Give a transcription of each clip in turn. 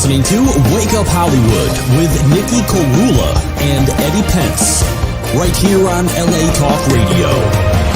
listening to Wake Up Hollywood with Nikhil Korula and Eddie Pence, right here on LA Talk Radio.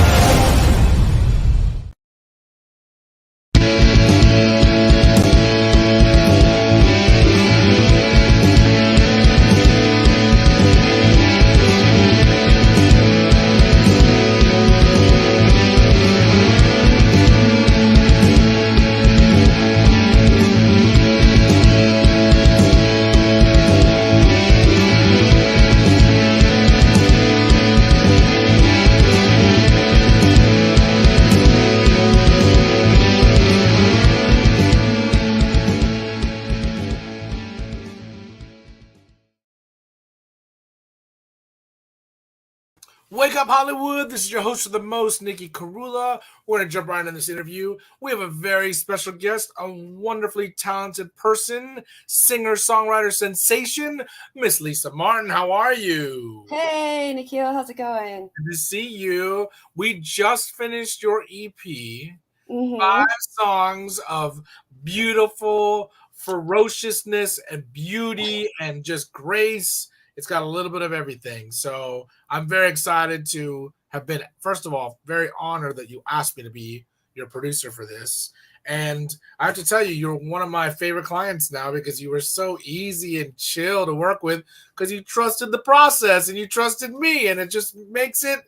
Wake up, Hollywood. This is your host of the most, Nikhil Korula. We're going to jump right into this interview. We have a very special guest, a wonderfully talented person, singer, songwriter sensation, Miss Lisa Martin. How are you? Hey, Nikhil. How's it going? Good to see you. We just finished your EP. 5 songs of beautiful ferociousness and beauty and just grace. It's got a little bit of everything. So I'm very excited to have been, first of all, very honored that you asked me to be your producer for this. And I have to tell you, you're one of my favorite clients now because you were so easy and chill to work with because you trusted the process and you trusted me. And it just makes it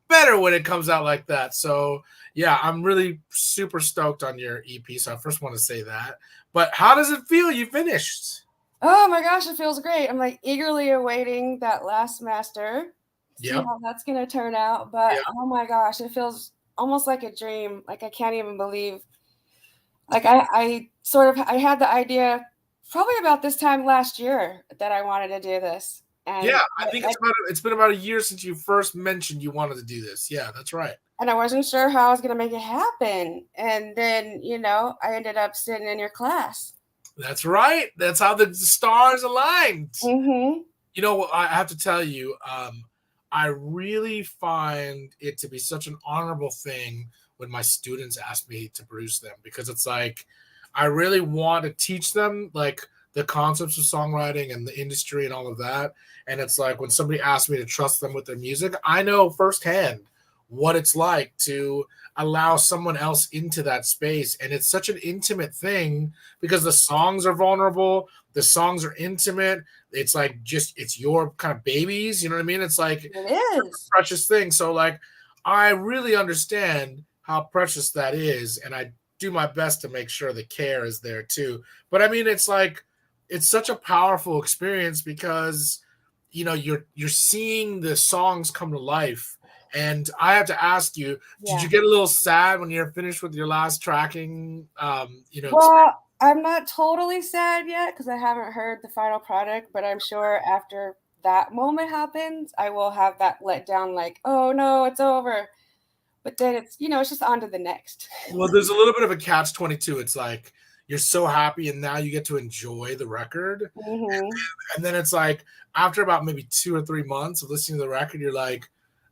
better when it comes out like that. So, yeah, I'm really super stoked on your EP. So I first want to say that. But how does it feel you finished? Oh my gosh, it feels great. I'm like eagerly awaiting that last master. See how that's going to turn out. But oh my gosh, it feels almost like a dream. Like I can't even believe. Like I had the idea probably about this time last year that I wanted to do this. And I think it's been about a year since you first mentioned you wanted to do this. Yeah, that's right. And I wasn't sure how I was going to make it happen. And then, I ended up sitting in your class. That's right. That's how the stars aligned. Mm-hmm. You know, I have to tell you, I really find it to be such an honorable thing when my students ask me to produce them because it's like I really want to teach them like the concepts of songwriting and the industry and all of that. And it's like when somebody asks me to trust them with their music, I know firsthand what it's like to allow someone else into that space. And it's such an intimate thing because the songs are vulnerable. The songs are intimate. It's like it's your kind of babies. You know what I mean? It's like it is a precious thing. So like, I really understand how precious that is. And I do my best to make sure the care is there too. But I mean, it's like, it's such a powerful experience because, you're seeing the songs come to life. And I have to ask you, did you get a little sad when you're finished with your last tracking? Well, I'm not totally sad yet because I haven't heard the final product, but I'm sure after that moment happens, I will have that let down like, oh no, it's over. But then it's, it's just on to the next. Well, there's a little bit of a catch-22. It's like you're so happy and now you get to enjoy the record. Mm-hmm. And then it's like after about maybe 2 or 3 months of listening to the record, you're like,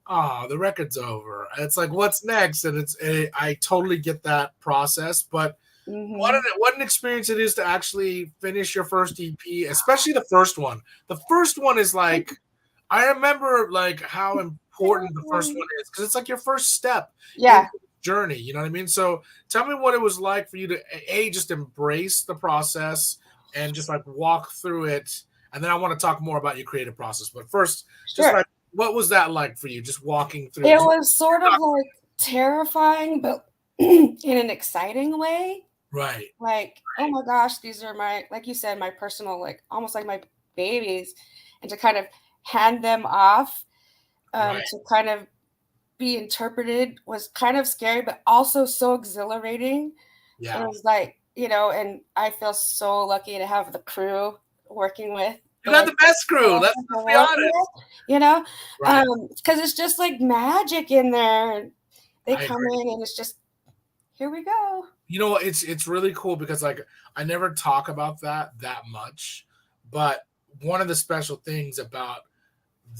the record's over. And it's like, what's next? And I totally get that process, but what an experience it is to actually finish your first EP, especially the first one. The first one is like, I remember like how important the first one is because it's like your first step in the journey. You know what I mean? So tell me what it was like for you to just embrace the process and just like walk through it. And then I want to talk more about your creative process. But first, just like, what was that like for you, just walking through? It was sort of like terrifying, but in an exciting way. Right. Like, oh my gosh, these are like you said, my personal, like almost like my babies. And to kind of hand them off to kind of be interpreted was kind of scary, but also so exhilarating. Yeah. It was like, and I feel so lucky to have the crew working with. You got the best crew. Let's be honest. Because it's just like magic in there. They come in and it's just, here we go. It's really cool because like I never talk about that much, but one of the special things about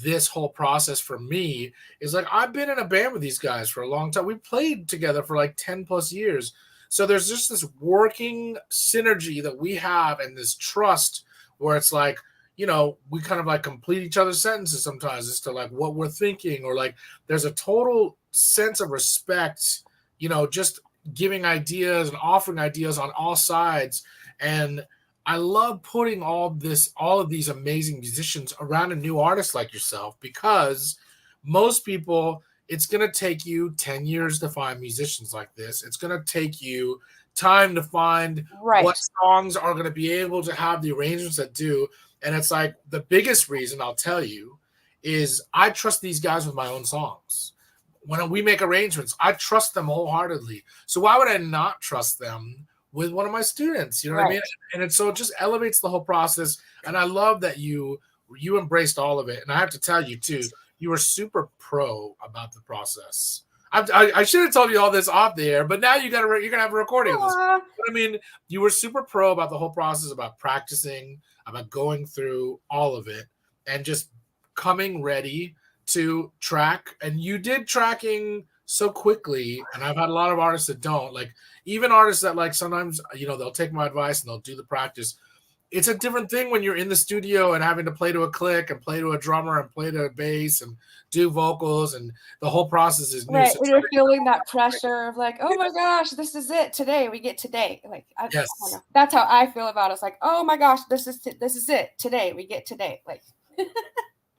this whole process for me is like I've been in a band with these guys for a long time. We played together for like 10 plus years. So there's just this working synergy that we have and this trust where it's like, you know, we kind of like complete each other's sentences sometimes as to like what we're thinking, or like there's a total sense of respect, you know, just giving ideas and offering ideas on all sides. And I love putting all of these amazing musicians around a new artist like yourself, because most people, it's going to take you 10 years to find musicians like this. It's going to take you time to find what songs are going to be able to have the arrangements that do. And it's like the biggest reason I'll tell you is I trust these guys with my own songs. When we make arrangements, I trust them wholeheartedly. So why would I not trust them with one of my students? You know what I mean? And it just elevates the whole process. And I love that you embraced all of it. And I have to tell you too, you were super pro about the process. I should have told you all this off the air, but now you're gonna have a recording of this. But I mean, you were super pro about the whole process, about practicing, about going through all of it, and just coming ready to track. And you did tracking so quickly, and I've had a lot of artists that don't. Like even artists that like sometimes, you know, they'll take my advice and they'll do the practice. It's a different thing when you're in the studio and having to play to a click and play to a drummer and play to a bass and do vocals, and the whole process is new. Right, so you're feeling that pressure of like, oh my gosh, this is it today. We get today. Like, I don't know. That's how I feel about it. It's like, oh my gosh, this is it today. We get today. Like,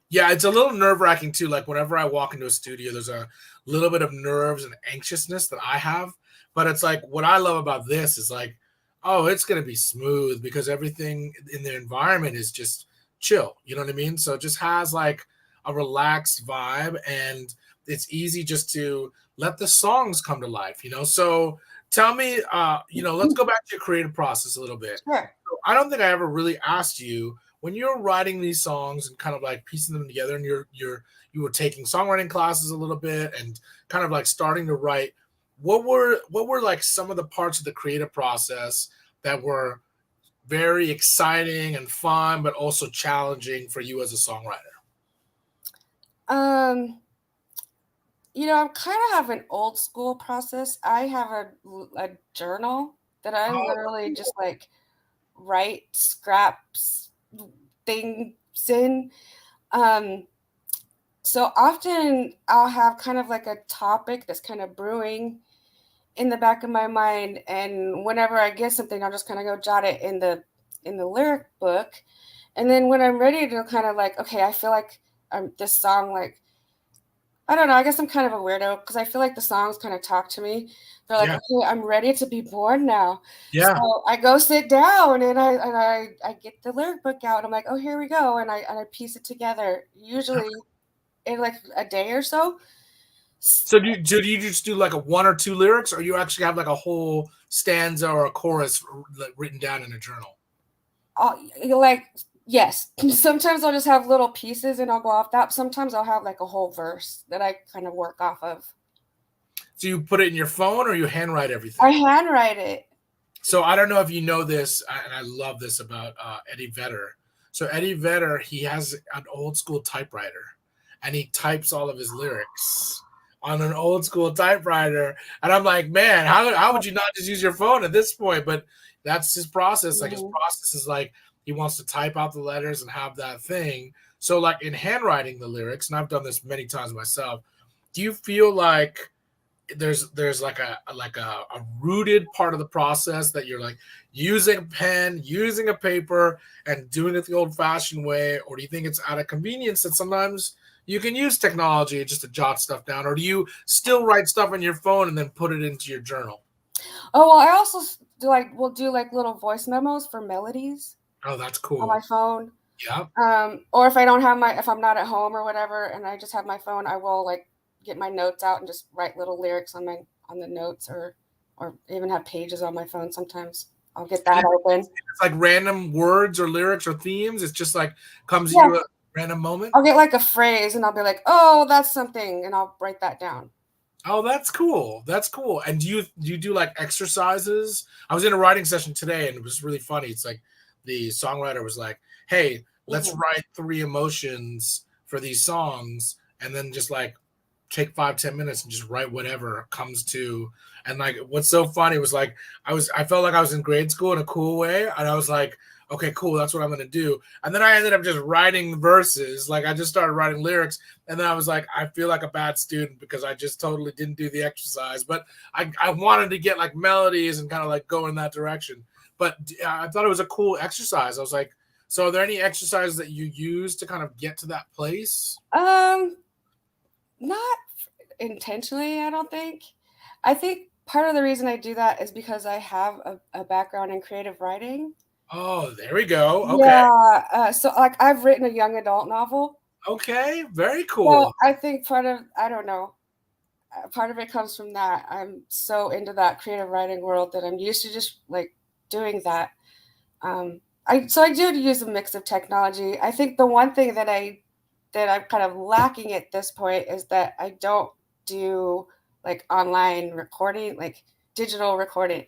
yeah, it's a little nerve-wracking too. Like whenever I walk into a studio, there's a little bit of nerves and anxiousness that I have. But it's like what I love about this is like, oh, it's going to be smooth because everything in the environment is just chill. You know what I mean? So it just has like a relaxed vibe, and it's easy just to let the songs come to life, you know? So tell me, you know, let's go back to your creative process a little bit. Sure. So I don't think I ever really asked you, when you're writing these songs and kind of like piecing them together, and you were taking songwriting classes a little bit and kind of like starting to write, what were like some of the parts of the creative process that were very exciting and fun, but also challenging for you as a songwriter? You know, I kind of have an old school process. I have a journal that I literally just like write scraps things in. So often I'll have kind of like a topic that's kind of brewing in the back of my mind, and whenever I get something, I'll just kind of go jot it in the lyric book. And then when I'm ready to kind of like, okay, I feel like this song, like, I don't know, I guess I'm kind of a weirdo because I feel like the songs kind of talk to me. They're like, okay, I'm ready to be born now. Yeah. So I go sit down and I get the lyric book out. I'm like, oh, here we go. And I piece it together, usually in like a day or so. So do you just do like a 1 or 2 lyrics, or you actually have like a whole stanza or a chorus written down in a journal? Yes. Sometimes I'll just have little pieces and I'll go off that. Sometimes I'll have like a whole verse that I kind of work off of. So you put it in your phone, or you handwrite everything? I handwrite it. So I don't know if you know this, and I love this about Eddie Vedder. So Eddie Vedder, he has an old school typewriter, and he types all of his lyrics on an old school typewriter. And I'm like, man, how would you not just use your phone at this point? But that's his process. Like his process is like, he wants to type out the letters and have that thing. So like in handwriting the lyrics, and I've done this many times myself, do you feel like there's like a rooted part of the process that you're like using a pen, using a paper, and doing it the old-fashioned way? Or do you think it's out of convenience that sometimes you can use technology just to jot stuff down? Or do you still write stuff on your phone and then put it into your journal? Oh, well, I also will do little voice memos for melodies. Oh, that's cool. On my phone. Yeah. Or if I'm not at home or whatever, and I just have my phone, I will get my notes out and just write little lyrics on the notes, or even have pages on my phone. Sometimes I'll get that open. It's like random words or lyrics or themes. It's just like comes to you a random moment. I'll get like a phrase and I'll be like, oh, that's something, and I'll write that down. Oh, that's cool. That's cool. And do you do like exercises? I was in a writing session today, and it was really funny. It's like the songwriter was like, hey, let's write 3 emotions for these songs, and then just like take 5-10 minutes and just write whatever comes to. And like, what's so funny was like, I felt like I was in grade school in a cool way. And I was like, okay, cool, that's what I'm going to do. And then I ended up just writing verses. Like I just started writing lyrics. And then I was like, I feel like a bad student because I just totally didn't do the exercise. But I wanted to get like melodies and kind of like go in that direction. But I thought it was a cool exercise. I was like, so are there any exercises that you use to kind of get to that place? Not intentionally, I don't think. I think part of the reason I do that is because I have a background in creative writing. Oh, there we go. Okay. Yeah. So like I've written a young adult novel. Okay. Very cool. So I think part of it comes from that. I'm so into that creative writing world that I'm used to just like doing that. I do use a mix of technology. I think the one thing that I'm kind of lacking at this point is that I don't do like online recording, like digital recording.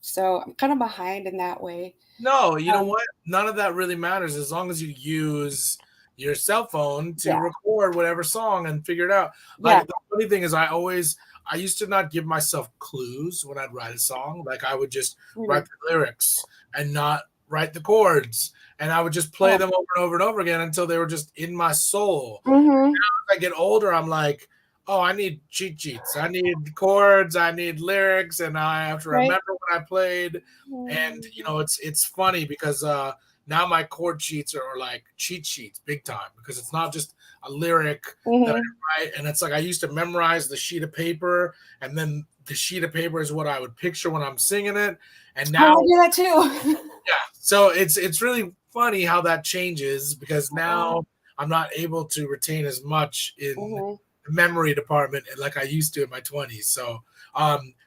So I'm kind of behind in that way. No, you know what? None of that really matters as long as you use your cell phone to record whatever song and figure it out. Like the funny thing is I used to not give myself clues when I'd write a song. Like I would just write the lyrics and not write the chords. And I would just play them over and over and over again until they were just in my soul. Now as I get older, I'm like, oh, I need cheat sheets. I need chords. I need lyrics, and I have to remember what I played. And it's funny because now my chord sheets are like cheat sheets, big time. Because it's not just a lyric that I write, and it's like I used to memorize the sheet of paper, and then the sheet of paper is what I would picture when I'm singing it. And now I do that too. yeah, so it's really funny how that changes because now I'm not able to retain as much in the memory department like I used to in my 20s. So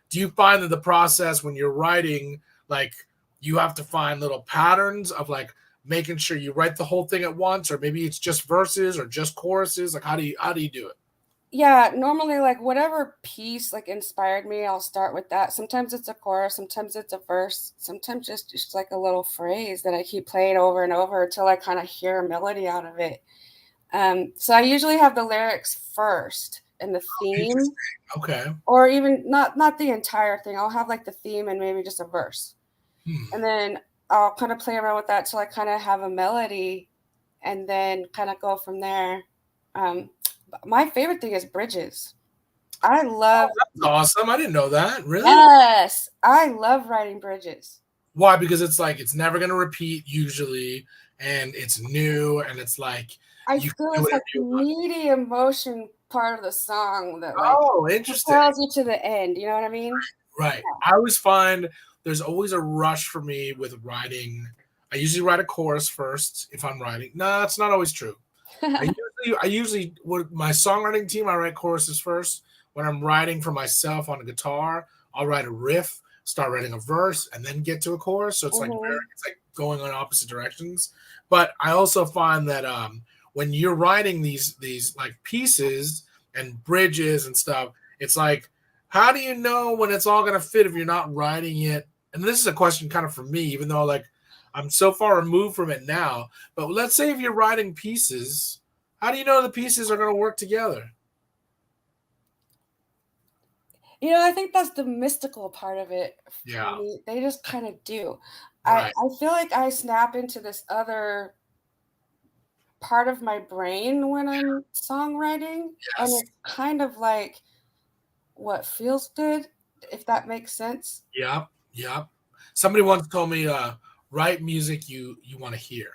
do you find that the process when you're writing, like you have to find little patterns of like making sure you write the whole thing at once, or maybe it's just verses or just choruses? Like how do you do it? Yeah, normally like whatever piece like inspired me, I'll start with that. Sometimes it's a chorus, sometimes it's a verse, sometimes just like a little phrase that I keep playing over and over until I kind of hear a melody out of it. So I usually have the lyrics first and the theme. Okay. Or even not the entire thing. I'll have like the theme and maybe just a verse. And then I'll kind of play around with that till I kind of have a melody and then kind of go from there. My favorite thing is bridges. I love that's awesome. I didn't know that. Really? Yes. I love writing bridges. Why? Because it's like it's never gonna repeat usually, and it's new, and it's like I feel it's like the meaty emotion part of the song that like interesting. propels you to the end. You know what I mean? Right. Yeah. I always find there's always a rush for me with writing. I usually write a chorus first if I'm writing. No, that's not always true. I usually with my songwriting team, I write choruses first. When I'm writing for myself on a guitar, I'll write a riff, start writing a verse, and then get to a chorus. So it's like going on opposite directions. But I also find that when you're writing these like pieces and bridges and stuff, it's like, how do you know when it's all going to fit if you're not writing it? And this is a question kind of for me, even though like I'm so far removed from it now. But let's say if you're writing pieces, how do you know the pieces are going to work together? I think that's the mystical part of it. Yeah. They just kind of do. Right. I feel like I snap into this other part of my brain when I'm songwriting. And it's kind of like what feels good, if that makes sense. Yep. Somebody once told me, write music you want to hear.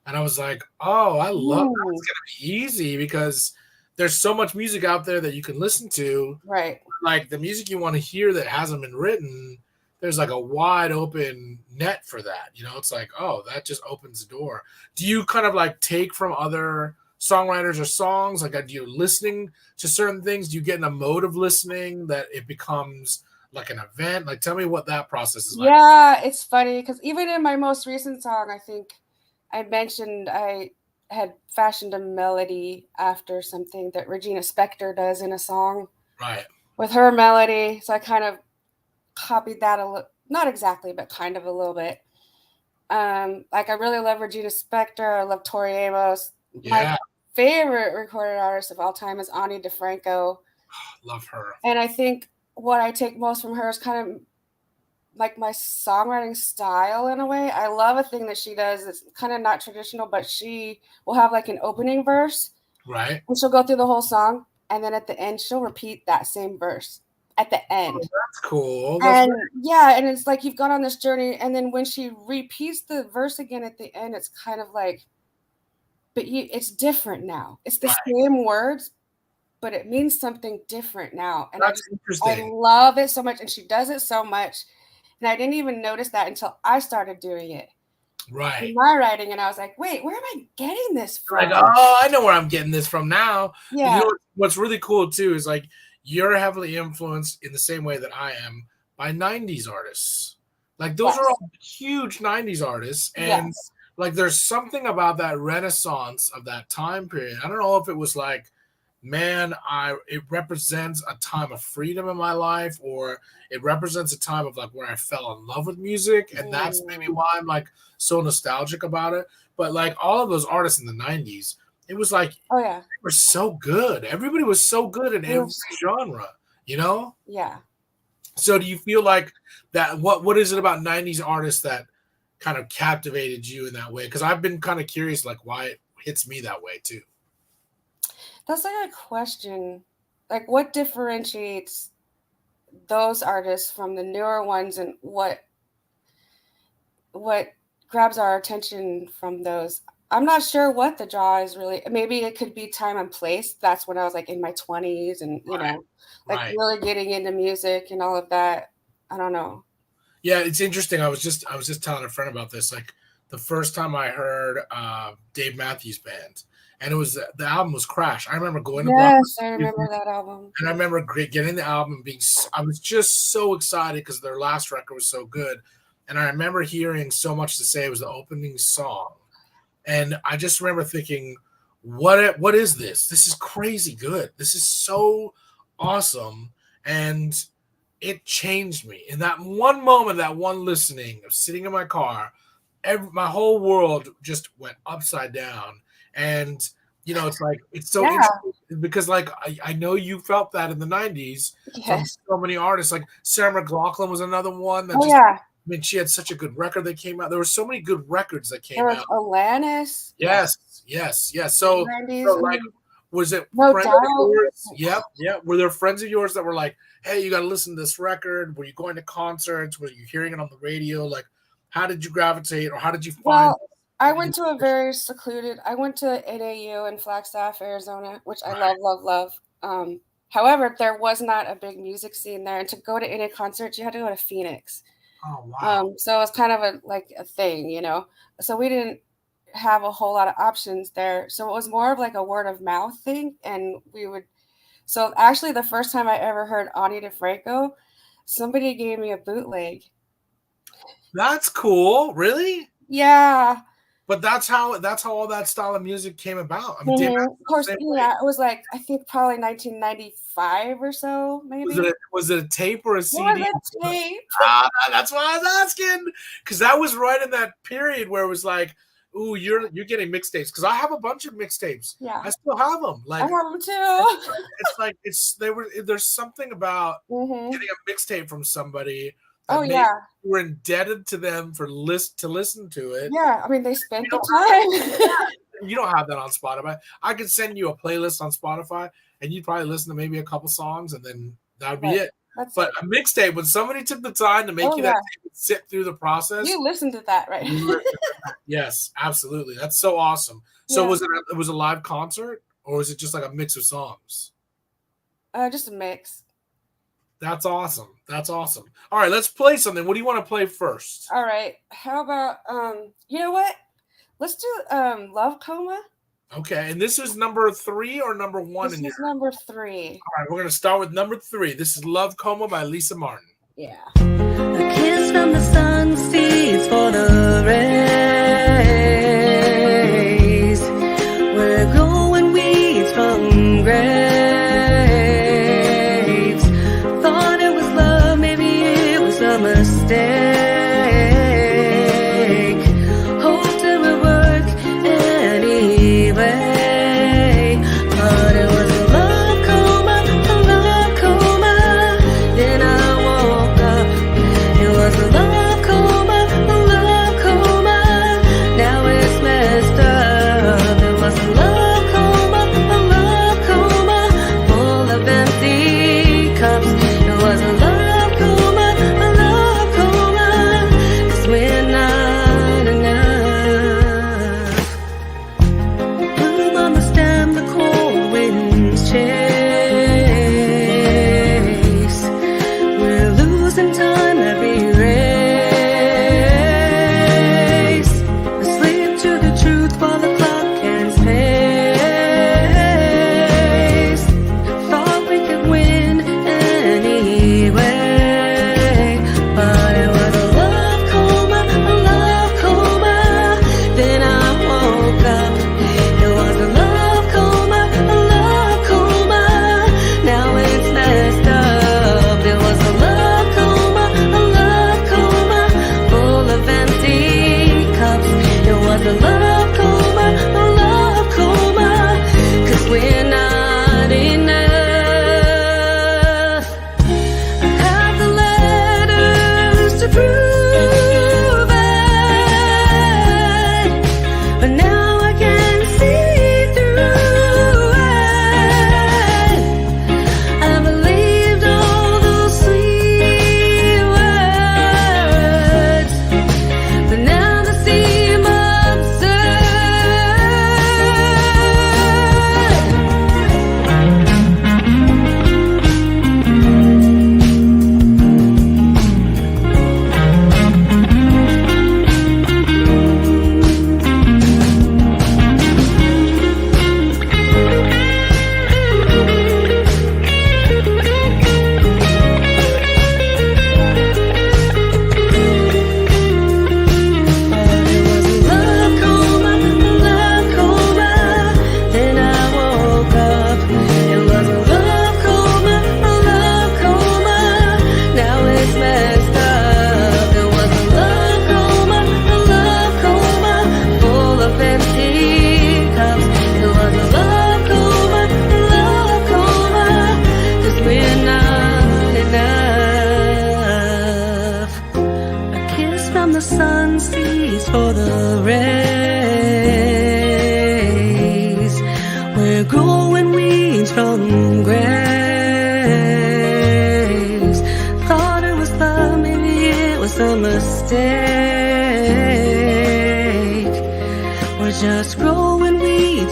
And I was like, oh, I love that. It's going to be easy because there's so much music out there that you can listen to. Right. Like the music you want to hear that hasn't been written, there's like a wide open net for that. It's like, oh, that just opens the door. Do you kind of like take from other songwriters or songs? Like, do you listening to certain things? Do you get in a mode of listening that it becomes like an event? Like, tell me what that process is like. Yeah, it's funny because even in my most recent song, I think I mentioned I had fashioned a melody after something that Regina Spektor does in a song. Right. With her melody. So I kind of copied that not exactly, but kind of a little bit. Like I really love Regina Spektor. I love Tori Amos. Yeah. My favorite recorded artist of all time is Ani DeFranco. Love her. And I think what I take most from her is kind of like my songwriting style in a way. I love a thing that she does. It's kind of not traditional, but she will have like an opening verse. Right. And she'll go through the whole song. And then at the end, she'll repeat that same verse at the end. Oh, that's cool. And it's like you've gone on this journey. And then when she repeats the verse again at the end, it's kind of like, but it's different now. It's the same words, but it means something different now. And that's interesting. I love it so much. And she does it so much. And I didn't even notice that until I started doing it. Right. In my writing. And I was like, wait, where am I getting this from? Like, oh, I know where I'm getting this from now. Yeah. You know, what's really cool, too, is like you're heavily influenced in the same way that I am by 90s artists. Like, those are all huge 90s artists. And, like, there's something about that renaissance of that time period. I don't know if it was like, man, it represents a time of freedom in my life, or it represents a time of like where I fell in love with music, and that's maybe why I'm like so nostalgic about it. But like all of those artists in the 90s, it was like, oh yeah, they were so good. Everybody was so good in every genre, you know? Yeah. So do you feel like that? What is it about 90s artists that kind of captivated you in that way? Because I've been kind of curious, like why it hits me that way too. That's a good question. Like, what differentiates those artists from the newer ones, and what grabs our attention from those? I'm not sure what the draw is really. Maybe it could be time and place. That's when I was like in my 20s and, you know, like really getting into music and all of that. I don't know. Yeah, it's interesting. I was just telling a friend about this. Like the first time I heard Dave Matthews Band, and it was the album was Crash. I remember going to I remember that album. And I remember getting the album I was just so excited because their last record was so good. And I remember hearing so much to say. It was the opening song. And I just remember thinking, what is this? This is crazy good. This is so awesome. And it changed me. In that one moment, that one listening of sitting in my car, my whole world just went upside down. And, you know, it's like, it's so interesting because, like, I know you felt that in the 90s from so many artists. Like, Sarah McLachlan was another one. That I mean, she had such a good record that came out. There were so many good records that came out. There was Alanis. Yes. So like, was it No friends Doubt? of yours? Yep. Were there friends of yours that were like, hey, you got to listen to this record? Were you going to concerts? Were you hearing it on the radio? Like, how did you gravitate, or how did you find I went to I went to NAU in Flagstaff, Arizona, which I love. However, there was not a big music scene there. And to go to any concerts, you had to go to Phoenix. Oh, wow. So it was kind of a thing, you know. So we didn't have a whole lot of options there. So it was more of like a word of mouth thing. And so actually the first time I ever heard Ani DeFranco, somebody gave me a bootleg. That's cool. Really? Yeah. But that's how all that style of music came about. I mean, of course, it was like, I think probably 1995 or so, maybe. Was it a tape or a CD? It was a tape. That's why I was asking, because that was right in that period where it was like, ooh, you're getting mixtapes, because I have a bunch of mixtapes. Yeah, I still have them. Like, I have them too. It's like there's something about getting a mixtape from somebody. You were indebted to them to listen to it. Yeah, I mean, they spent the time. You don't have that on Spotify. I could send you a playlist on Spotify, and you'd probably listen to maybe a couple songs, and then that would be it. But a mixtape, when somebody took the time to make you that tape and sit through the process, you listened to that, right? Yes, absolutely. That's so awesome. So was it a live concert, or was it just like a mix of songs? Just a mix. That's awesome. All right, let's play something. What do you want to play first? All right. How about you know what? Let's do Love Coma. Okay, and this is number 3 or number 1 This is number 3. All right, we're going to start with number 3. This is Love Coma by Lisa Martin. Yeah. A kiss from the sun seeds for the rays. We're growing weeds from graves. Thought it was love, maybe it was a mistake. Hope to work anyway.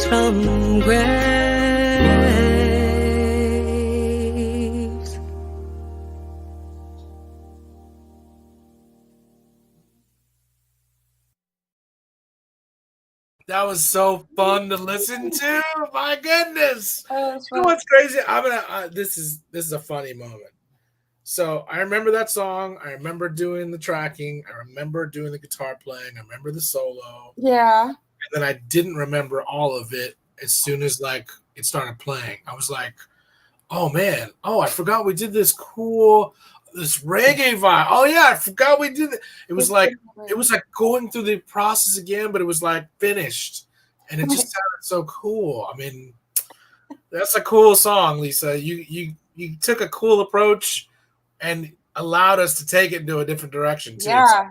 from graves. That was so fun to listen to. My goodness. Oh, You know what's crazy? This is a funny moment. So I remember that song. I remember doing the tracking. I remember doing the guitar playing. I remember the solo. Yeah. And then I didn't remember all of it as soon as like it started playing. I was like, oh man, oh, I forgot we did this reggae vibe. Oh yeah, I forgot we did it. It was like going through the process again, but it was like finished. And it just sounded so cool. I mean, that's a cool song, Lisa. You took a cool approach and allowed us to take it into a different direction too. Yeah.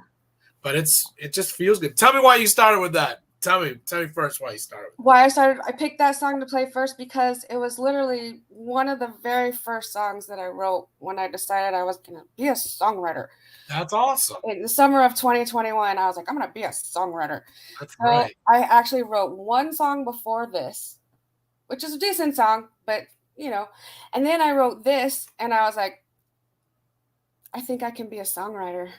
But it just feels good. Tell me why you started with that. Tell me first why you started with that. I picked that song to play first because it was literally one of the very first songs that I wrote when I decided I was going to be a songwriter. That's awesome. In the summer of 2021, I was like, I'm going to be a songwriter. That's right. I actually wrote one song before this, which is a decent song, but and then I wrote this and I was like, I think I can be a songwriter.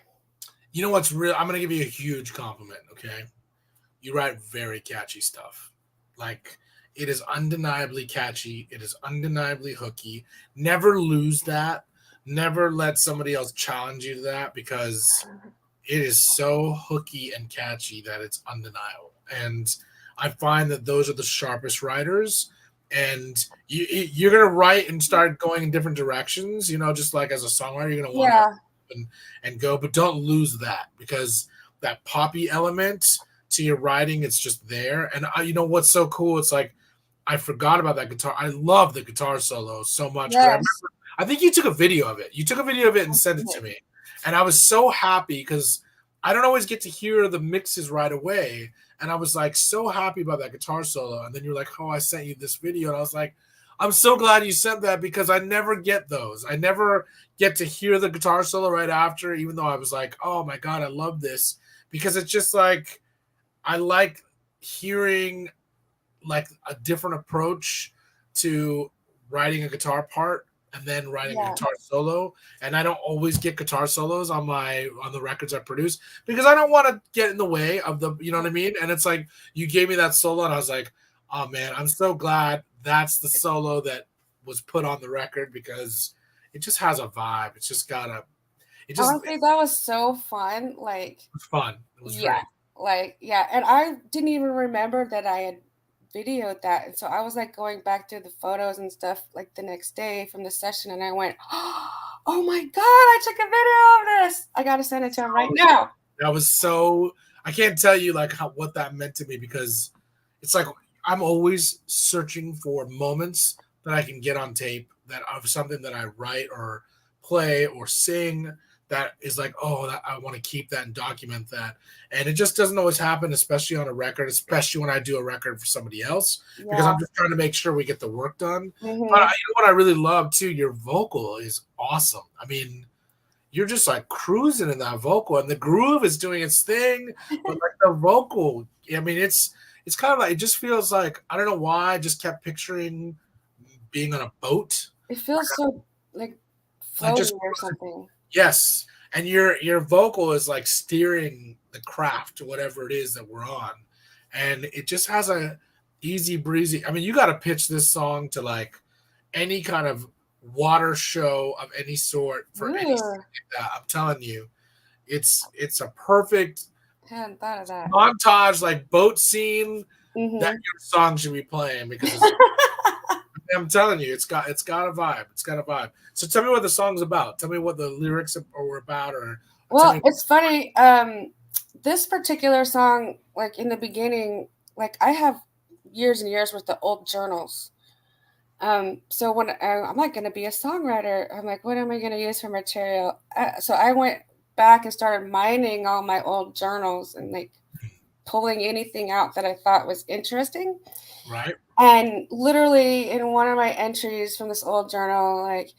You know what's real? I'm going to give you a huge compliment, okay? You write very catchy stuff. Like, it is undeniably catchy. It is undeniably hooky. Never lose that. Never let somebody else challenge you to that because it is so hooky and catchy that it's undeniable. And I find that those are the sharpest writers. And you're going to write and start going in different directions, just like as a songwriter, you're going to want to and go, but don't lose that because that poppy element to your writing, it's just there. And you know what's so cool? It's like I forgot about that guitar. I love the guitar solo so much. Yes. I think you took a video of it. You took a video of it and sent it to me. And I was so happy because I don't always get to hear the mixes right away. And I was like so happy about that guitar solo. And then you're like, oh, I sent you this video. And I was like, I'm so glad you sent that because I never get those. I never get to hear the guitar solo right after, even though I was like, oh my God, I love this. Because it's just like, I like hearing like a different approach to writing a guitar part and then writing a guitar solo. And I don't always get guitar solos on the records I produce because I don't want to get in the way of the, you know what I mean? And it's like, you gave me that solo and I was like, oh man, I'm so glad that's the solo that was put on the record because it just has a vibe. It's just got honestly, that was so fun. Like, it was fun. It was great. And I didn't even remember that I had videoed that. And so I was like going back to the photos and stuff like the next day from the session and I went, oh my God, I took a video of this. I got to send it to him right now. That was so, I can't tell you like what that meant to me because it's like, I'm always searching for moments that I can get on tape that of something that I write or play or sing that is like, oh, I want to keep that and document that. And it just doesn't always happen, especially on a record, especially when I do a record for somebody else, because I'm just trying to make sure we get the work done. But you know what I really love too? Your vocal is awesome. I mean, you're just like cruising in that vocal and the groove is doing its thing, but like the vocal, I mean, it's kind of like, it just feels like, I don't know why, I just kept picturing being on a boat. It feels so like floating or something. Yes. And your vocal is like steering the craft to whatever it is that we're on. And it just has a easy breezy. I mean, you got to pitch this song to like any kind of water show of any sort for anything like that. I'm telling you, it's a perfect montage, like boat scene that your song should be playing because it's, I'm telling you, it's got a vibe. It's got a vibe. So tell me what the song's about. Tell me what the lyrics are about. Well, it's funny. This particular song, like in the beginning, like I have years and years worth of old journals. So when I'm like going to be a songwriter, I'm like, what am I going to use for material? So I went back and started mining all my old journals and like pulling anything out that I thought was interesting. Right. And literally in one of my entries from this old journal, like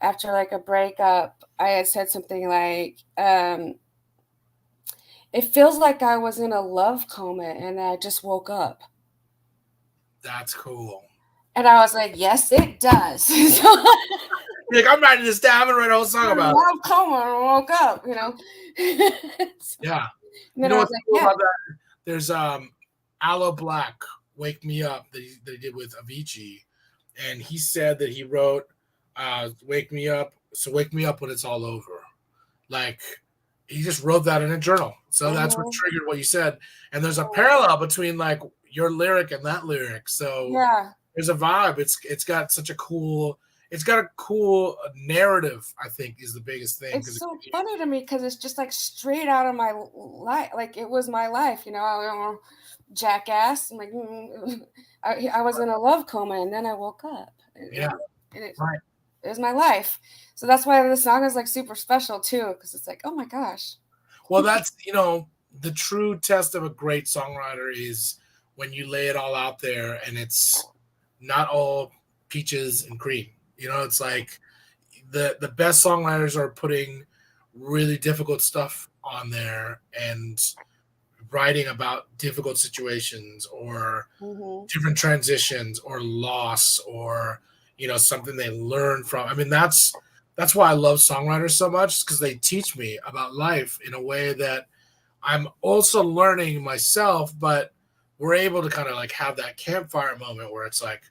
after like a breakup, I had said something like, it feels like I was in a love coma and I just woke up. That's cool. And I was like, yes, it does. Like, I'm writing this down. I'm gonna write a whole song about it. I'm coma and woke up, you know. Yeah. And then I was what's like, cool yeah. about that? There's Aloe Black, "Wake Me Up" that he did with Avicii, and he said that he wrote "Wake Me Up," so wake me up when it's all over. Like, he just wrote that in a journal, so that's what triggered what you said. And there's a parallel between like your lyric and that lyric. So yeah, there's a vibe. It's got such a cool. It's got a cool narrative, I think, is the biggest thing. it's so funny to me because it's just like straight out of my life. Like, it was my life, you know. I jackass. I'm like, I was in a love coma and then I woke up. Yeah, right. It was my life. So that's why the song is like super special too, because it's like, oh my gosh. Well, that's, the true test of a great songwriter is when you lay it all out there and it's not all peaches and cream. It's like the best songwriters are putting really difficult stuff on there and writing about difficult situations or different transitions or loss or something they learn from. I mean, that's why I love songwriters so much, because they teach me about life in a way that I'm also learning myself, but we're able to kind of like have that campfire moment where it's like,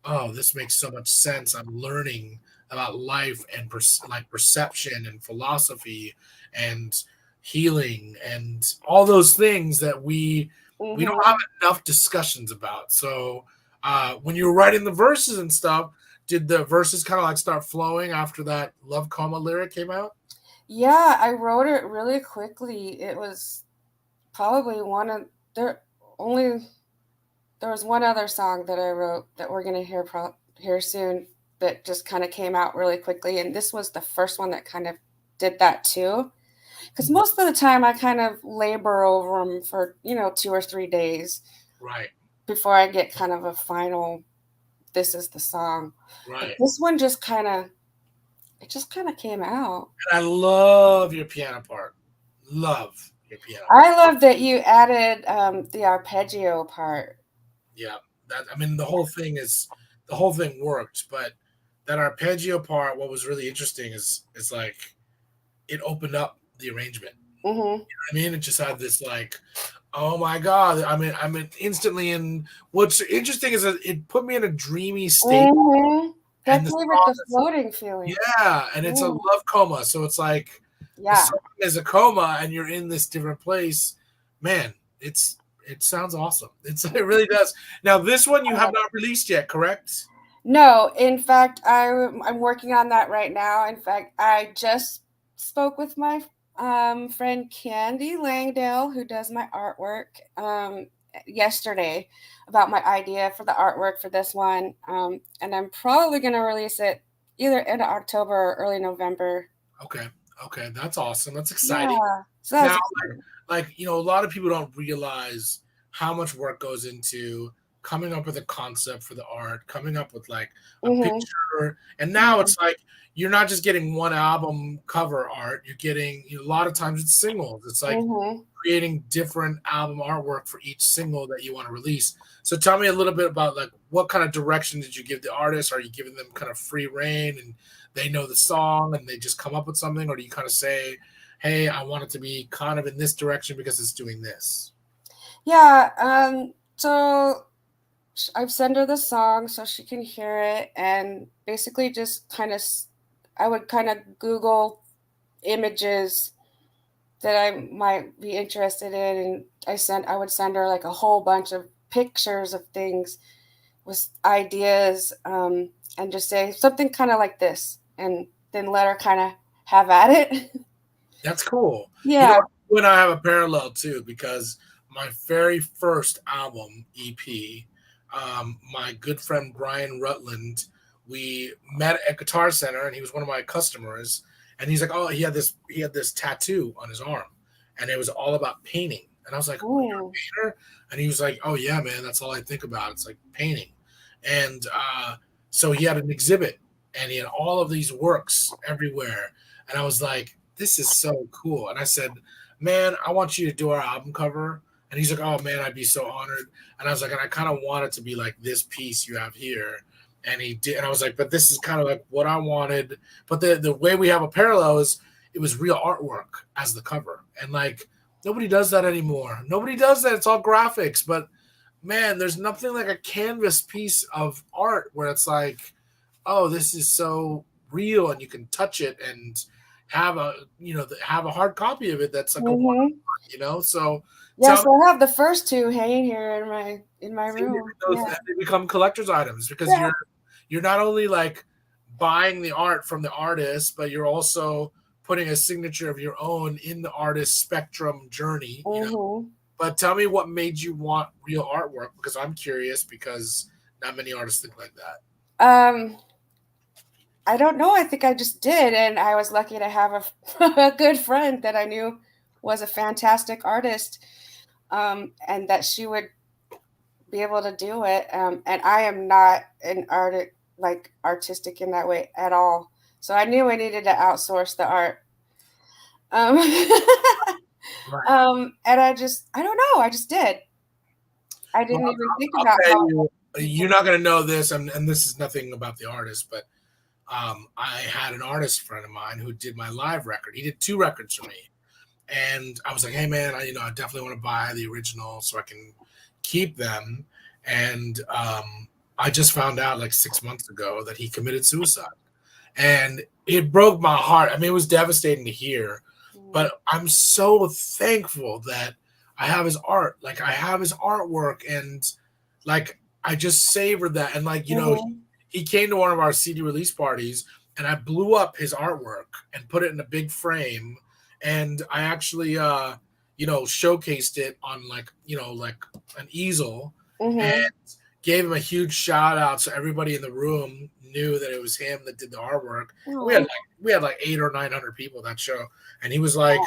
oh, this makes so much sense. I'm learning about life and perception and philosophy and healing and all those things that we don't have enough discussions about. So when you were writing the verses and stuff, did the verses kind of like start flowing after that Love Coma lyric came out? Yeah, I wrote it really quickly. It was probably there was one other song that I wrote that we're going to hear soon that just kind of came out really quickly. And this was the first one that kind of did that too. Because most of the time I kind of labor over them for, 2 or 3 days. Right. Before I get kind of a final, this is the song. Right. But this one just kind of came out. And I love your piano part. Love your piano. I love that you added the arpeggio part. Yeah. The whole thing worked, but that arpeggio part, what was really interesting is like it opened up the arrangement. You know what I mean? It just had this like, oh my God. I'm instantly in. What's interesting is that it put me in a dreamy state. That's the floating feeling. Yeah, and it's a love coma. So it's like, the song is a coma and you're in this different place. Man, it sounds awesome. It really does. Now, this one you have not released yet, correct? No, in fact, I'm working on that right now. In fact, I just spoke with my friend Candy Langdale, who does my artwork, yesterday about my idea for the artwork for this one. And I'm probably going to release it either end of October or early November. Okay, that's awesome. That's exciting. Yeah. So now, a lot of people don't realize how much work goes into coming up with a concept for the art, coming up with like a picture. And now it's like, you're not just getting one album cover art. You're getting, a lot of times it's singles. It's like creating different album artwork for each single that you want to release. So tell me a little bit about like, what kind of direction did you give the artist? Are you giving them kind of free reign and they know the song and they just come up with something? Or do you kind of say, hey, I want it to be kind of in this direction because it's doing this? Yeah. So I've sent her the song so she can hear it, and basically just I would kind of Google images that I might be interested in, and I would send her like a whole bunch of pictures of things with ideas, and just say something kind of like this, and then let her kind of have at it. That's cool. Yeah. You and I have a parallel too, because my very first album, EP, my good friend Brian Rutland, we met at Guitar Center and he was one of my customers, and he's like, oh, he had this tattoo on his arm and it was all about painting. And I was like, oh, you're a painter? And he was like, oh yeah, man, that's all I think about. It's like painting. And so he had an exhibit and he had all of these works everywhere. And I was like, this is so cool. And I said, man, I want you to do our album cover. And And he's like, oh man, I'd be so honored. And I was like, and I kind of want it to be like this piece you have here. And he did, and I was like, but this is kind of like what I wanted. But the way we have a parallel is it was real artwork as the cover. And like nobody does that anymore. Nobody does that. It's all graphics. But man, there's nothing like a canvas piece of art where it's like, oh, this is so real and you can touch it and have a hard copy of it that's like a so yeah, so I have the first two hanging here in my room. They become collector's items because you're not only like buying the art from the artist, but you're also putting a signature of your own in the artist's spectrum journey. But tell me what made you want real artwork, because I'm curious, because not many artists think like that. I don't know. I think I just did. And I was lucky to have a good friend that I knew was a fantastic artist, and that she would be able to do it. And I am not an artistic in that way at all. So I knew I needed to outsource the art. And I don't know. I just did. I didn't even think about how. You're not going to know this, and this is nothing about the artist, but I had an artist friend of mine who did my live record. He did 2 records for me. And I was like, hey, man, I definitely want to buy the original so I can keep them. And I just found out like 6 months ago that he committed suicide. And it broke my heart. I mean, it was devastating to hear. But I'm so thankful that I have his art. Like, I have his artwork. And, like, I just savored that. And, like, he came to one of our CD release parties, and I blew up his artwork and put it in a big frame. And I actually, showcased it on like an easel and gave him a huge shout out. So everybody in the room knew that it was him that did the artwork. We had like 800 or 900 people at that show. And he was like,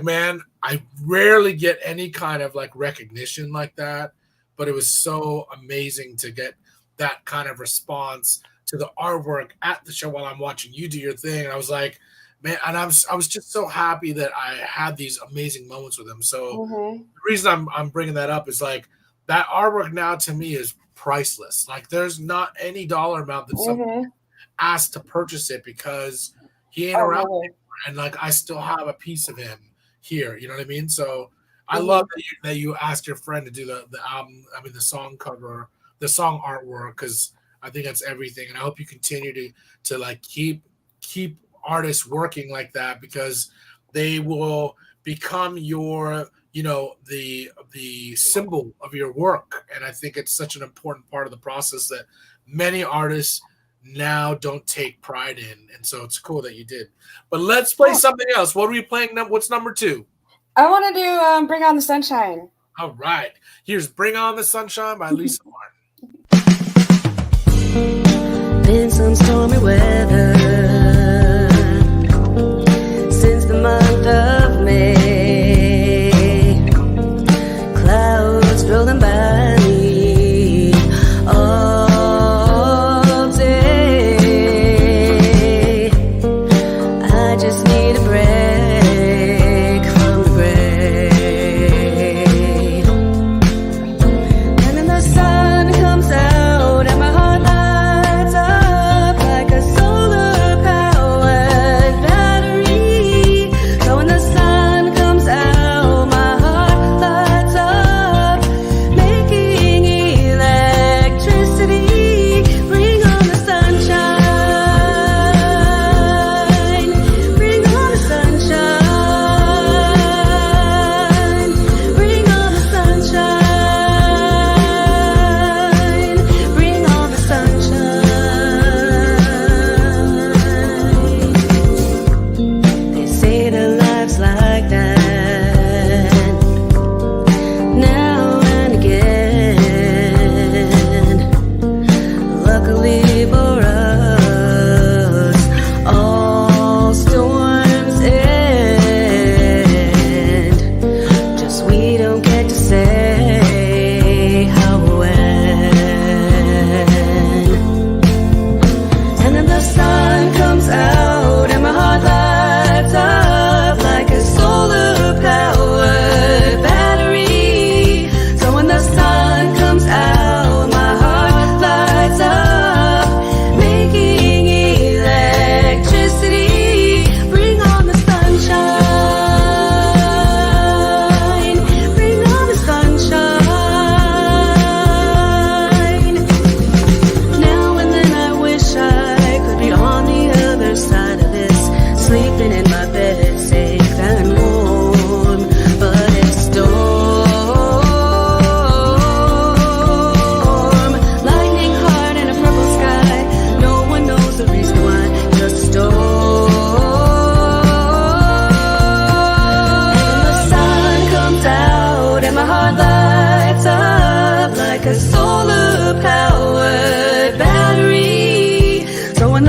man, I rarely get any kind of like recognition like that, but it was so amazing to get that kind of response to the artwork at the show while I'm watching you do your thing. And I was like, man, and I was just so happy that I had these amazing moments with him. So the reason I'm bringing that up is like that artwork now to me is priceless. Like there's not any dollar amount that someone asked to purchase it because he ain't around anymore. And like I still have a piece of him here. You know what I mean? So I love that you asked your friend to do the album. I mean the song cover, the song artwork, because I think that's everything. And I hope you continue to like keep artists working like that, because they will become your the symbol of your work. And I think it's such an important part of the process that many artists now don't take pride in, and so it's cool that you did. But let's play something else. What are we playing? What's number 2? I want to do Bring On the Sunshine. All right, here's Bring On the Sunshine by Lisa Martin. Been some stormy weather since the month of May. Clouds rolling by me all day. I just need a break from the gray. And then the sun comes out and my heart lights up like a solar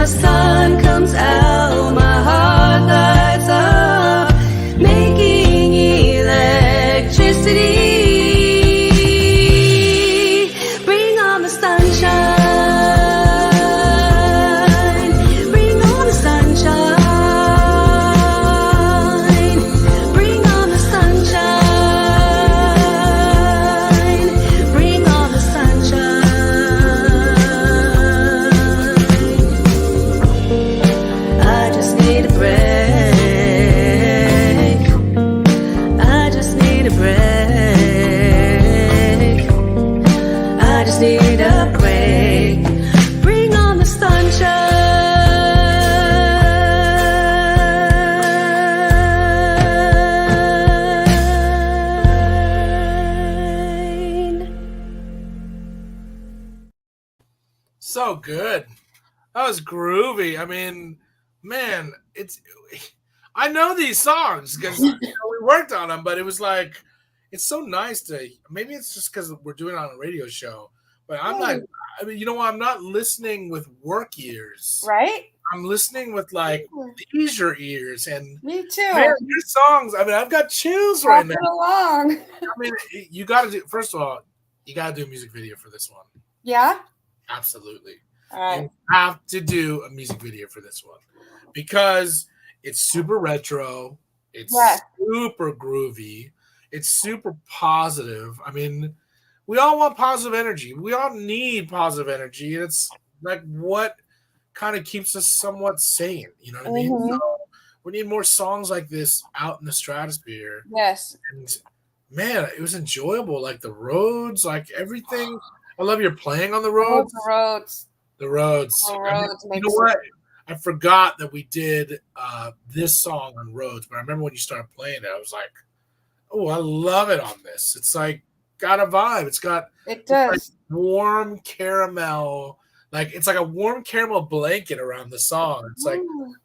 the sun comes out, my heart lights up, making electricity. Bring on the sunshine. Bring on the sunshine. Bring on the sunshine. Bring on the sunshine. I just need a break. I just need a break. I just need a break. Bring on the sunshine. So good. That was groovy. I mean, man, I know these songs because we worked on them, but it was like, it's so nice to, maybe it's just because we're doing it on a radio show, but I'm not, I mean, you know what? I'm not listening with work ears. Right? I'm listening with like leisure ears. And Me too. man, your songs, I mean, I've got chills right now. Along. I mean, you got to do, first of all, you got to do a music video for this one. Yeah? Absolutely. All right. You have to do a music video for this one because it's super retro. It's super groovy. It's super positive. I mean, we all want positive energy. We all need positive energy. It's like what kind of keeps us somewhat sane. You know what I mean? So we need more songs like this out in the stratosphere. Yes. And man, it was enjoyable. Like the roads, like everything. I love your playing on the roads. The roads. The roads. The I mean, roads you know what? I forgot that we did this song on roads, but I remember when you started playing it, I was like, oh, I love it on this. It's like got a vibe. It does. Like warm caramel. Like it's like a warm caramel blanket around the song. It's like,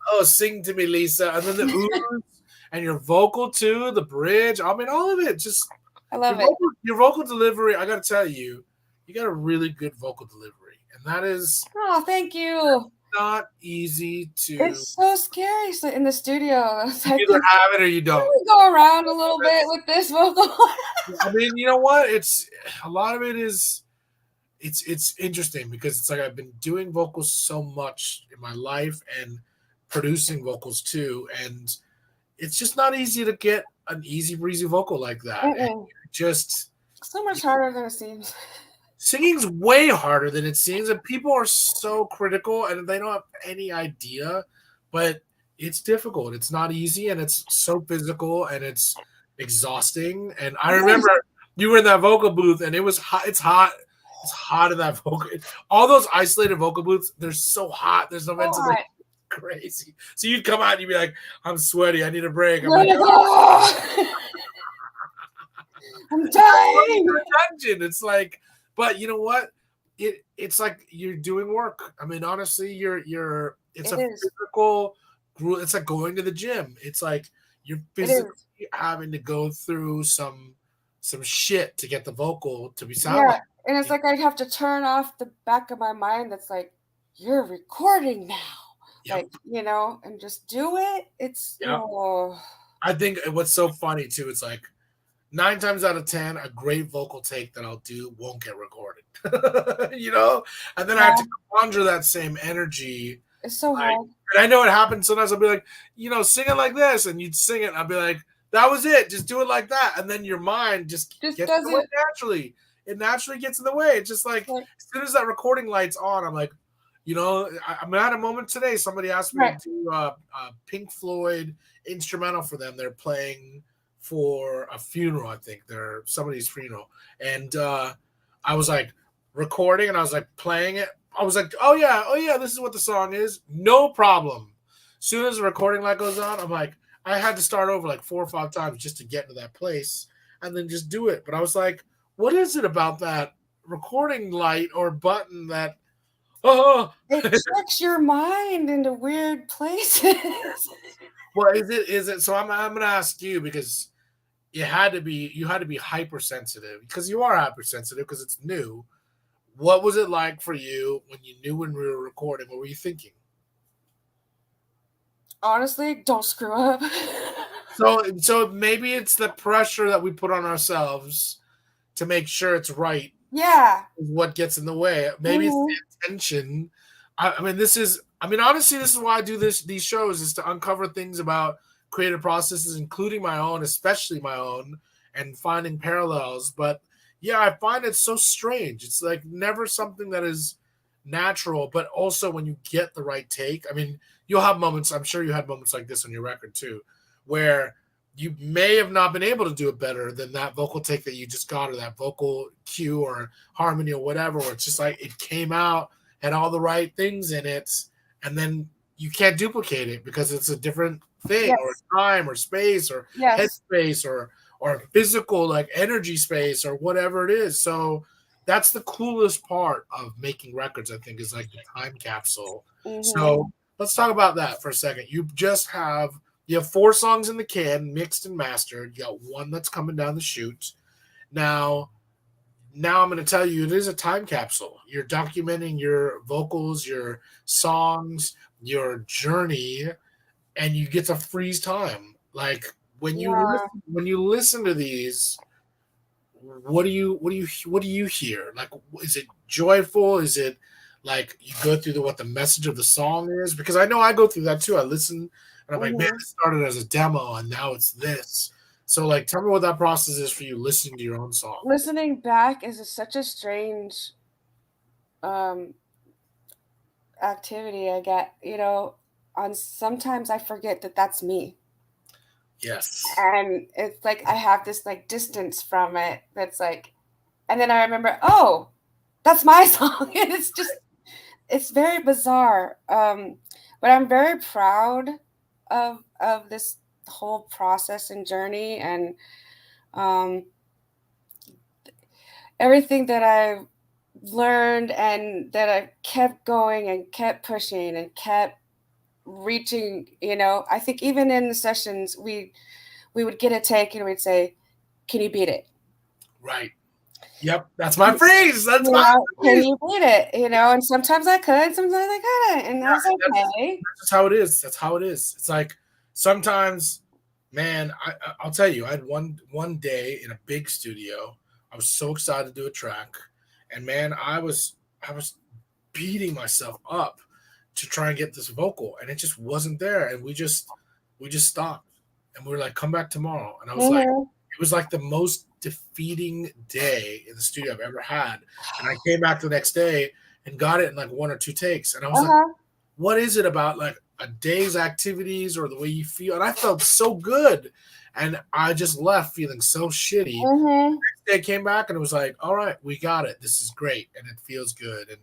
oh, sing to me, Lisa. And then the ooze and your vocal too, the bridge. I mean, all of it. Just I love your vocal delivery. I got to tell you, you got a really good vocal delivery, and that is. Oh, thank you. Not easy to. It's so scary in the studio. You either have it or you don't. We go around a little bit with this vocal. I mean, you know what? It's a lot of it is. It's interesting because it's like I've been doing vocals so much in my life and producing vocals too, and it's just not easy to get an easy breezy vocal like that. And just so much harder than it seems. Singing's way harder than it seems, and people are so critical and they don't have any idea, but it's difficult. It's not easy, and it's so physical, and it's exhausting. And I remember you were in that vocal booth, and it was hot. It's hot. It's hot in that vocal. All those isolated vocal booths, they're so hot. There's no ventilation. Crazy. So you'd come out and you'd be like, I'm sweaty. I need a break. I'm like, I'm dying. It's like, but you know what? It's like you're doing work. I mean, honestly, it's a physical. It's like going to the gym. It's like you're physically having to go through some shit to get the vocal to be sound. Yeah, and it's like I'd have to turn off the back of my mind that's like, you're recording now. Like, and just do it. It's I think what's so funny too, it's like 9 times out of 10, a great vocal take that I'll do won't get recorded. And then I have to conjure that same energy. It's so hard. And I know it happens sometimes. I'll be like, sing it like this, and you'd sing it, and I'll be like, that was it. Just do it like that. And then your mind just gets in the way naturally. It naturally gets in the way. It's just like as soon as that recording light's on, I'm like, I'm at a moment today. Somebody asked me to do a Pink Floyd instrumental for them. They're playing for a funeral, I think. They're somebody's funeral. And I was like recording, and I was like playing it. I was like, oh yeah, this is what the song is. No problem. As soon as the recording light goes on, I'm like, I had to start over like 4 or 5 times just to get to that place and then just do it. But I was like, what is it about that recording light or button that it tricks your mind into weird places? Well, is it so I'm gonna ask you, because you had to be hypersensitive, because you are hypersensitive because it's new. What was it like for you when you knew when we were recording? What were you thinking? honestly, don't screw up. So maybe it's the pressure that we put on ourselves to make sure it's right. Yeah. Is what gets in the way. Maybe it's Mhm. the intention. I mean, honestly, this is why I do these shows, is to uncover things about creative processes, including my own, especially my own, and finding parallels. But yeah, I find it so strange. It's like never something that is natural, but also when you get the right take. I mean, you'll have moments, I'm sure you had moments like this on your record too, where you may have not been able to do it better than that vocal take that you just got, or that vocal cue or harmony or whatever, where it's just like it came out, had all the right things in it, and then you can't duplicate it because it's a different thing, or Yes. time or space or Yes. headspace or physical like energy space or whatever it is. So that's the coolest part of making records, I think, is like the time capsule. Mhm. So let's talk about that for a second. You have 4 songs in the can, mixed and mastered. You got one that's coming down the chute. Now, I'm going to tell you, it is a time capsule. You're documenting your vocals, your songs, your journey, and you get to freeze time. Like Yeah. when you listen to these, what do you hear? Like, is it joyful? Is it like you go through what the message of the song is? Because I know I go through that too. I listen and I'm like, man, Mhm. it started as a demo and now it's this. So like, tell me what that process is for you listening to your own song. Listening back is such a strange um activity I get, on sometimes I forget that that's me. Yes. And it's like I have this like distance from it that's like, and then I remember, oh, that's my song. And it's very bizarre. But I'm very proud of this whole process and journey, and um everything that I've learned and that I kept going and kept pushing and kept reaching. I think even in the sessions we would get a take and we'd say, can you beat it? Right. Yep. That's my phrase. That's my Can phrase. you beat it? And sometimes I could, sometimes I couldn't, and that's okay. That's just how it is. That's how it is. It's like sometimes, man, I'll tell you, I had one day in a big studio. I was so excited to do a track, and man, I was beating myself up to try and get this vocal, and it just wasn't there. And we just stopped, and we were like, "Come back tomorrow." And I was like, Mhm. it was like the most defeating day in the studio I've ever had. And I came back the next day and got it in like 1 or 2 takes, and I was like, Uh-huh. what is it about like a day's activities or the way you feel? And I felt so good. And I just left feeling so shitty. Mhm. They came back and it was like, all right, we got it. This is great. And it feels good. And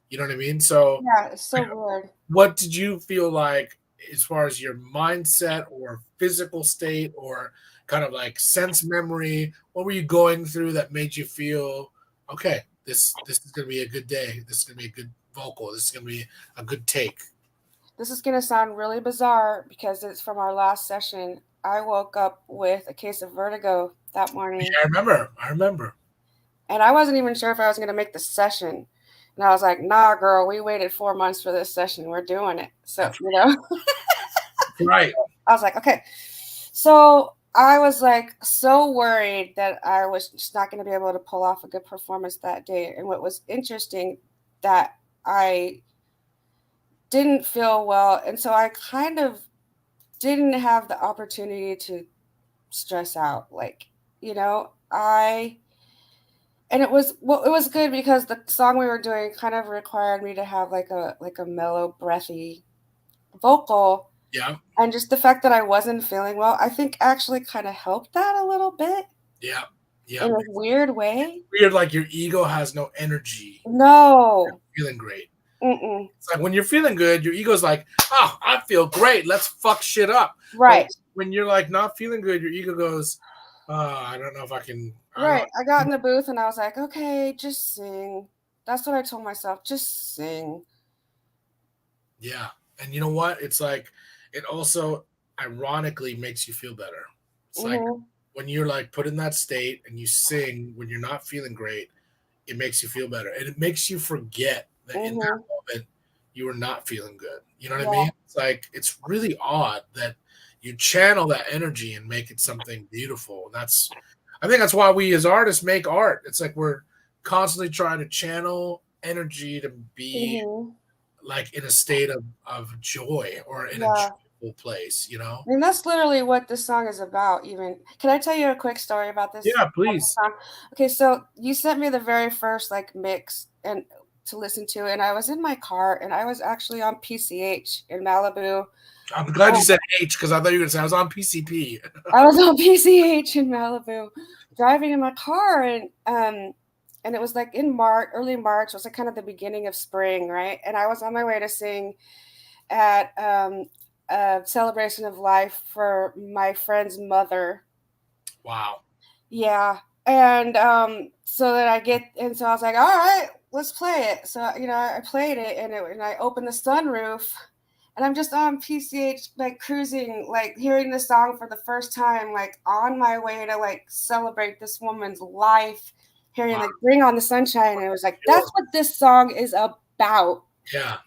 you know what I mean? So Yeah, it's so weird. what did you feel like as far as your mindset or physical state or kind of like sense memory? What were you going through that made you feel, okay, this is gonna be a good day. This is gonna be a good vocal. This is gonna be a good take. This is going to sound really bizarre because it's from our last session. I woke up with a case of vertigo that Yeah, morning, I remember. I remember. and I wasn't even sure if I was going to make the session. And I was like, nah, girl, we waited 4 months for this session. We're doing it. So, That's right. I was like, okay. So I was like so worried that I was just not going to be able to pull off a good performance that day. And what was interesting, that I didn't feel well. And so I kind of didn't have the opportunity to stress out. Like, I, and it was good because the song we were doing kind of required me to have like a mellow, breathy vocal. Yeah. And just the fact that I wasn't feeling well, I think actually kind of helped that a little bit Yeah. Yeah. in a weird way. Weird, like your ego has no energy. No. Feeling great. Mm-mm. It's like when you're feeling good, your ego's like, oh, I feel great. Let's fuck shit up. Right. But when you're like not feeling good, your ego goes, I don't know if I can. Right. I got in the booth and I was like, okay, just sing. That's what I told myself. Just sing. Yeah. And you know what? It's like, it also ironically makes you feel better. It's like when you're like put in that state and you sing when you're not feeling great, it makes you feel better. And it makes you forget that in that moment, you were not feeling good. You know what I mean? It's like, it's really odd that you channel that energy and make it something beautiful. And I think that's why we as artists make art. It's like we're constantly trying to channel energy to be like in a state of joy or in a joyful place, you know? And that's literally what this song is about. Even, can I tell you a quick story about this? Yeah, please. Okay, so you sent me the very first like mix and to listen to, and I was in my car, and I was actually on PCH in Malibu. I'm glad you said H, because I thought you were going to say I was on PCP. I was on PCH in Malibu, driving in my car, and it was like in March, early March. It was like kind of the beginning of spring, right? And I was on my way to sing at a celebration of life for my friend's mother. Wow. Yeah. And so I was like, all right, let's play it. So, I played it, and I opened the sunroof, and I'm just on PCH, like cruising, like hearing the song for the first time, like on my way to like celebrate this woman's life, hearing like Bring On the Sunshine. And it was like, that's what this song is about. Yeah.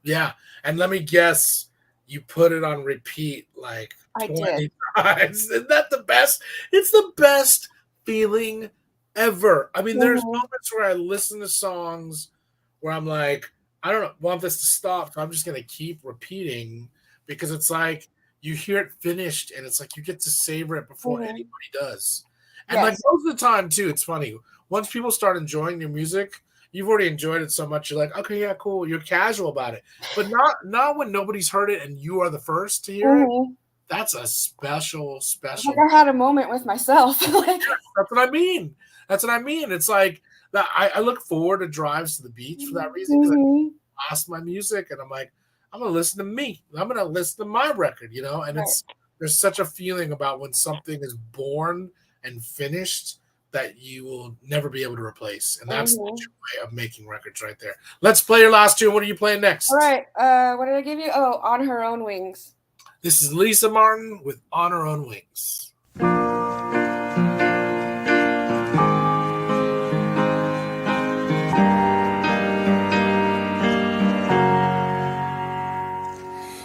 Yeah. And let me guess, you put it on repeat like 20 times. Isn't that the best? It's the best feeling ever. I mean, there's moments where I listen to songs where I'm like, I don't want this to stop, so I'm just going to keep repeating, because it's like you hear it finished and it's like you get to savor it before anybody does. And like most of the time too, it's funny. Once people start enjoying your music, you've already enjoyed it so much, you're like, okay, yeah, cool. You're casual about it. But not when nobody's heard it and you are the first to hear it. That's a special. Like I had a moment with myself. Like, that's what I mean. It's like that. I look forward to drives to the beach for that reason. Because I lost my music, and I'm like, I'm gonna listen to me. I'm gonna listen to my record, you know. And there's such a feeling about when something is born and finished that you will never be able to replace, and that's the joy of making records right there. Let's play your last tune. What are you playing next? All right. What did I give you? Oh, On Her Own Wings. This is Lisa Martin with On Her Own Wings.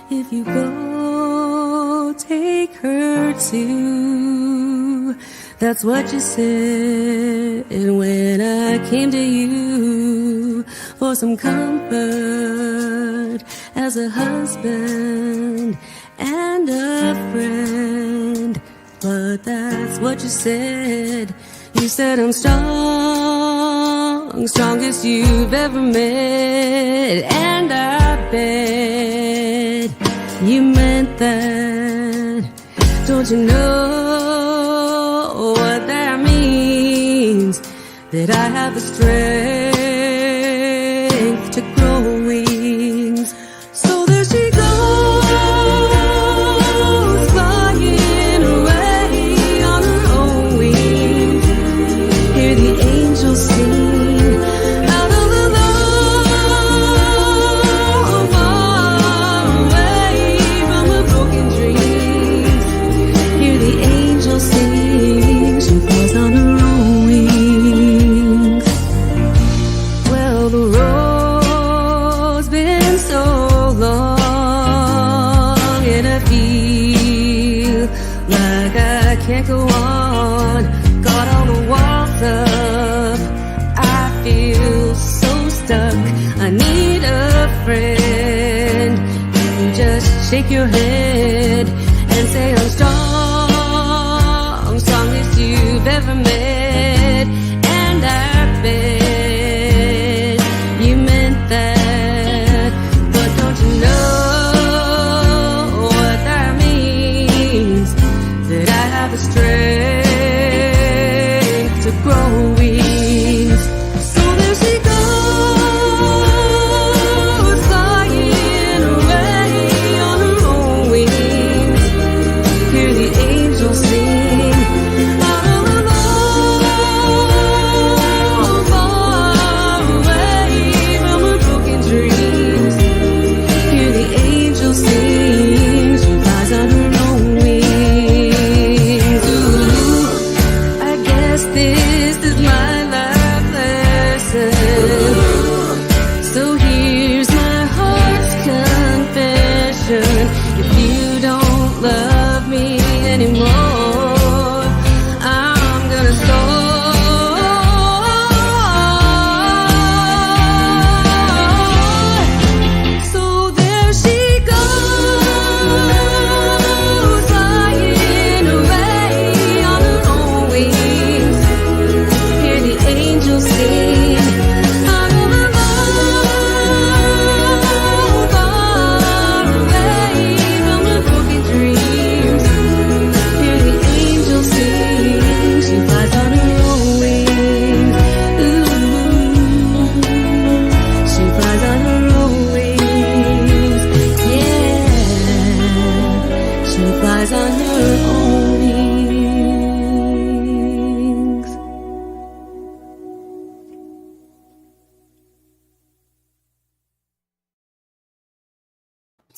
If you go, take her too. That's what you said when I came to you for some comfort as a husband and a friend. But that's what you said. You said I'm strong, strongest you've ever met. And I bet you meant that. Don't you know what that means? That I have the strength to grow wings. So there she goes, flying away on her own wings. Hear the angels sing out of the love, far away from the broken dreams. Hear the angels sing, she flies on her own wings. Well, the road's been so long, and I feel like I can't go on. Got all the walls up, I feel so stuck. I need a friend. You just shake your head and say I'm strong, strongest you've ever met. And I bet you meant that. But don't you know what that means? That I have the strength to grow wings. So there she goes, flying away on her own wings.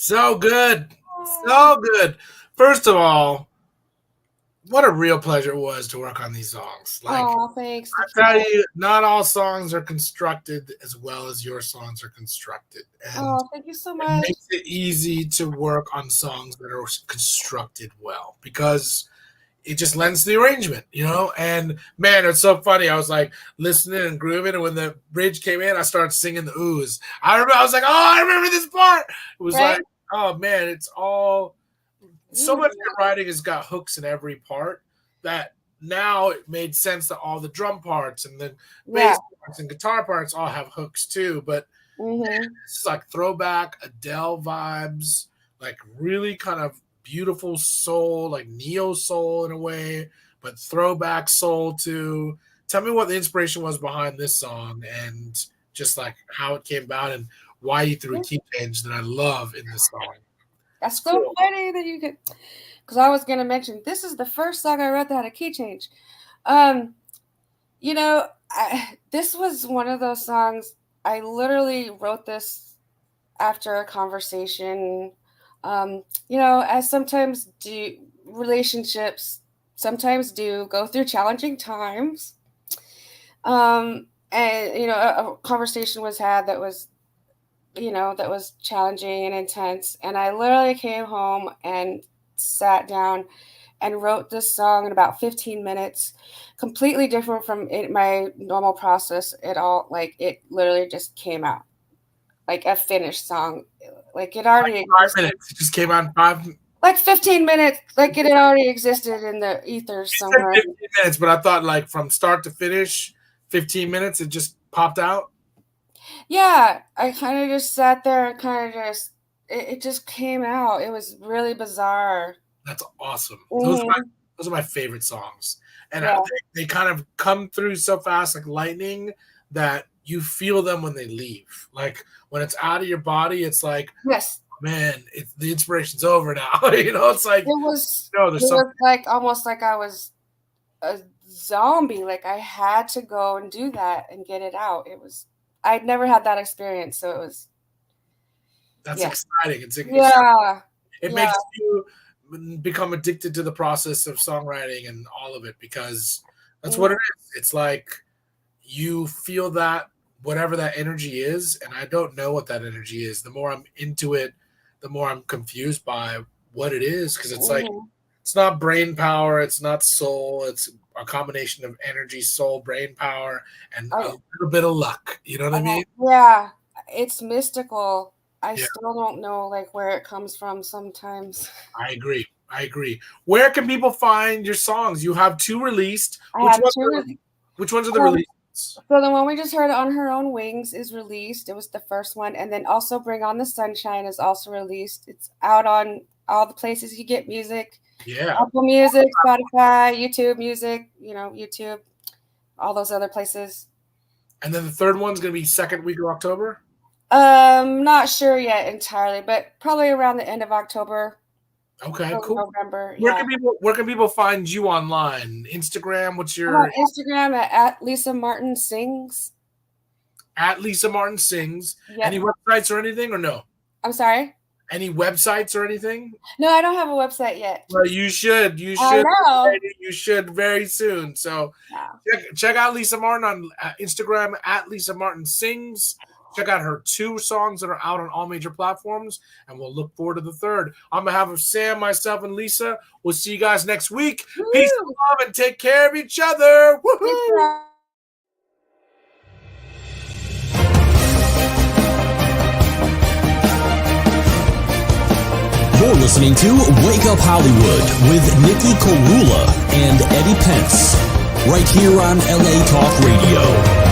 So good. So good. First of all, what a real pleasure it was to work on these songs. Like, thanks. I tell you, not all songs are constructed as well as your songs are constructed. And thank you so much. It makes it easy to work on songs that are constructed well because it just lends to the arrangement, you know? And man, it's so funny. I was like listening and grooving, and when the bridge came in, I started singing the oohs. I was like, oh, I remember this part. It was like, oh man, it's all so much of your writing has got hooks in every part that now it made sense that all the drum parts and the bass parts and guitar parts all have hooks too. But it's like throwback Adele vibes, like really kind of beautiful soul, like neo soul in a way, but throwback soul too. Tell me what the inspiration was behind this song and just like how it came about and why you threw a key change that I love in this song. That's so funny that you could, because I was going to mention this is the first song I wrote that had a key change. You know, this was one of those songs. I literally wrote this after a conversation. You know, as sometimes relationships sometimes do go through challenging times. And, you know, a conversation was had that was, you know, that was challenging and intense. And I literally came home and sat down and wrote this song in about 15 minutes, completely different from my normal process at all. Like it literally just came out like a finished song. Like it already like 5 minutes. It just came out in 5 like 15 minutes. Like it had already existed in the ether somewhere. 15 minutes, but I thought like from start to finish, 15 minutes, it just popped out. Yeah, I kind of just sat there and kind of just, it just came out. It was really bizarre. That's awesome. Those are my favorite songs. And they kind of come through so fast like lightning that you feel them when they leave. Like when it's out of your body, it's like, man, the inspiration's over now. You know, it's like, was like almost like I was a zombie. Like I had to go and do that and get it out. I'd never had that experience, so it was. That's exciting. It makes you become addicted to the process of songwriting and all of it because that's what it is. It's like you feel that whatever that energy is, and I don't know what that energy is. The more I'm into it, the more I'm confused by what it is because it's like it's not brain power, it's not soul, it's a combination of energy, soul, brain power, and a little bit of luck. You know what I mean? Yeah, it's mystical. I still don't know like where it comes from sometimes. I agree. Where can people find your songs? You have 2 released. Which ones are the releases? So the one we just heard, On Her Own Wings, is released. It was the first one. And then also Bring On the Sunshine is also released. It's out on all the places you get music. Yeah. Apple Music, Spotify, YouTube Music, you know, YouTube, all those other places. And then the third one's going to be second week of October? Not sure yet entirely, but probably around the end of October. Okay, cool. November. Where can people find you online? Instagram? What's your Instagram at Lisa Martin Sings. At Lisa Martin Sings. Yep. Any websites or anything or no? I'm sorry? Any websites or anything? No, I don't have a website yet. Well, you should. You should. You should very soon. So check out Lisa Martin on Instagram at Lisa Martin Sings. Check out her 2 songs that are out on all major platforms, and we'll look forward to the third. On behalf of Sam, myself, and Lisa, we'll see you guys next week. Woo-hoo! Peace and love, and take care of each other. Woo-hoo! You're listening to Wake Up Hollywood with Nikhil Korula and Eddie Pence, right here on LA Talk Radio.